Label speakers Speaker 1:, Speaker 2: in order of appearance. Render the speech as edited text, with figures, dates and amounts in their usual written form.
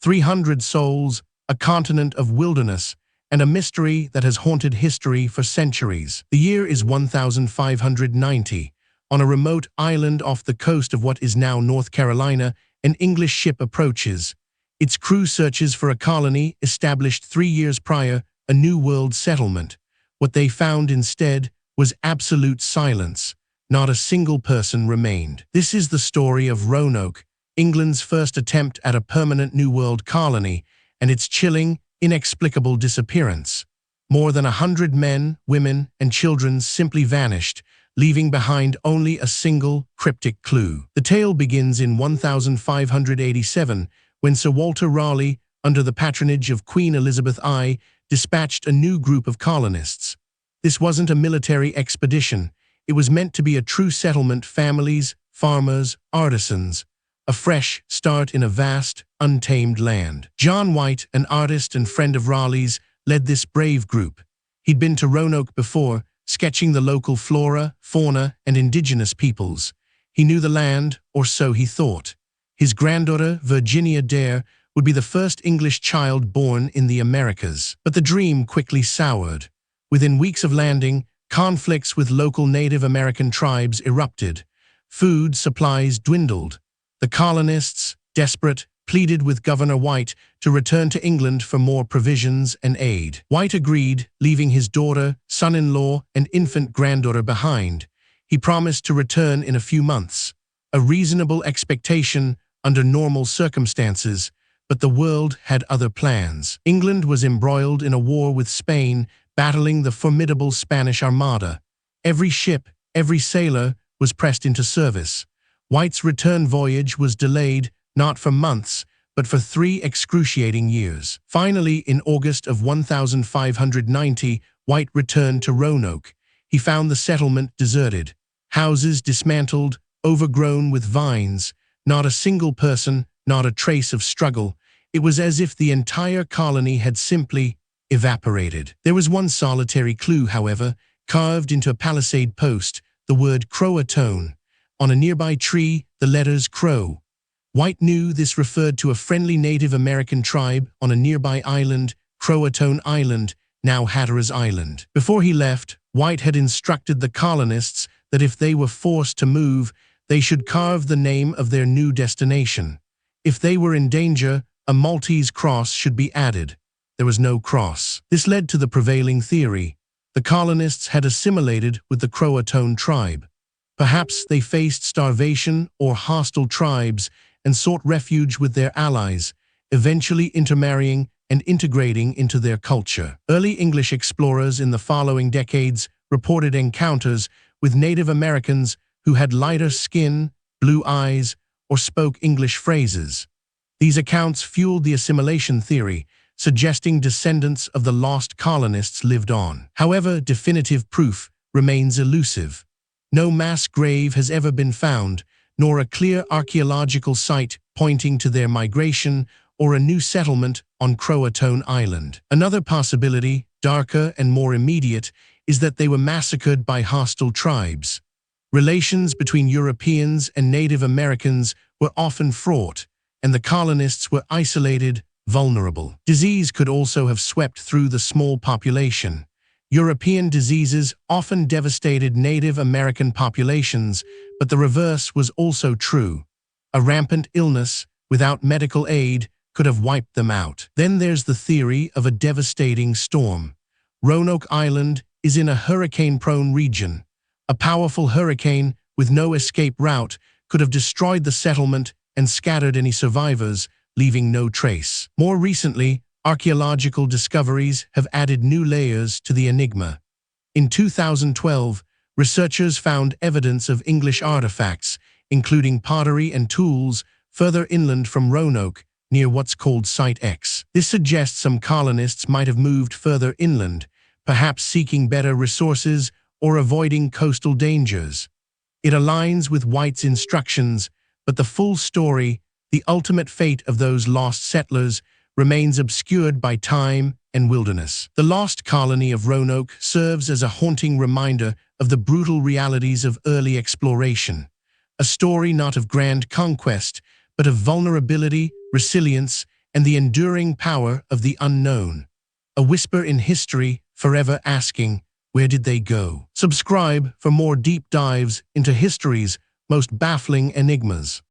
Speaker 1: 300 souls, a continent of wilderness, and a mystery that has haunted history for centuries. The year is 1590. On a remote island off the coast of what is now North Carolina, an English ship approaches. Its crew searches for a colony established 3 years prior, a New World settlement. What they found instead was absolute silence. Not a single person remained. This is the story of Roanoke, England's first attempt at a permanent New World colony, and its chilling, inexplicable disappearance. More than 100 men, women, and children simply vanished, leaving behind only a single cryptic clue. The tale begins in 1587, when Sir Walter Raleigh, under the patronage of Queen Elizabeth I, dispatched a new group of colonists. This wasn't a military expedition. It was meant to be a true settlement: families, farmers, artisans. A fresh start in a vast, untamed land. John White, an artist and friend of Raleigh's, led this brave group. He'd been to Roanoke before, sketching the local flora, fauna, and indigenous peoples. He knew the land, or so he thought. His granddaughter, Virginia Dare, would be the first English child born in the Americas. But the dream quickly soured. Within weeks of landing, conflicts with local Native American tribes erupted. Food supplies dwindled. The colonists, desperate, pleaded with Governor White to return to England for more provisions and aid. White agreed, leaving his daughter, son-in-law, and infant granddaughter behind. He promised to return in a few months. A reasonable expectation under normal circumstances, but the world had other plans. England was embroiled in a war with Spain, battling the formidable Spanish Armada. Every ship, every sailor was pressed into service. White's return voyage was delayed, not for months, but for 3 excruciating years. Finally, in August of 1590, White returned to Roanoke. He found the settlement deserted, houses dismantled, overgrown with vines, not a single person, not a trace of struggle. It was as if the entire colony had simply evaporated. There was one solitary clue, however, carved into a palisade post, the word Croatoan. On a nearby tree, the letters Crow. White knew this referred to a friendly Native American tribe on a nearby island, Croatoan Island, now Hatteras Island. Before he left, White had instructed the colonists that if they were forced to move, they should carve the name of their new destination. If they were in danger, a Maltese cross should be added. There was no cross. This led to the prevailing theory. The colonists had assimilated with the Croatoan tribe. Perhaps they faced starvation or hostile tribes and sought refuge with their allies, eventually intermarrying and integrating into their culture. Early English explorers in the following decades reported encounters with Native Americans who had lighter skin, blue eyes, or spoke English phrases. These accounts fueled the assimilation theory, suggesting descendants of the lost colonists lived on. However, definitive proof remains elusive. No mass grave has ever been found, nor a clear archaeological site pointing to their migration or a new settlement on Croatoan Island. Another possibility, darker and more immediate, is that they were massacred by hostile tribes. Relations between Europeans and Native Americans were often fraught, and the colonists were isolated, vulnerable. Disease could also have swept through the small population. European diseases often devastated Native American populations, but the reverse was also true. A rampant illness, without medical aid, could have wiped them out. Then there's the theory of a devastating storm. Roanoke Island is in a hurricane-prone region. A powerful hurricane with no escape route could have destroyed the settlement and scattered any survivors, leaving no trace. More recently, archaeological discoveries have added new layers to the enigma. In 2012, researchers found evidence of English artifacts, including pottery and tools, further inland from Roanoke, near what's called Site X. This suggests some colonists might have moved further inland, perhaps seeking better resources or avoiding coastal dangers. It aligns with White's instructions, but the full story, the ultimate fate of those lost settlers, remains obscured by time and wilderness. The lost colony of Roanoke serves as a haunting reminder of the brutal realities of early exploration. A story not of grand conquest, but of vulnerability, resilience, and the enduring power of the unknown. A whisper in history, forever asking, where did they go? Subscribe for more deep dives into history's most baffling enigmas.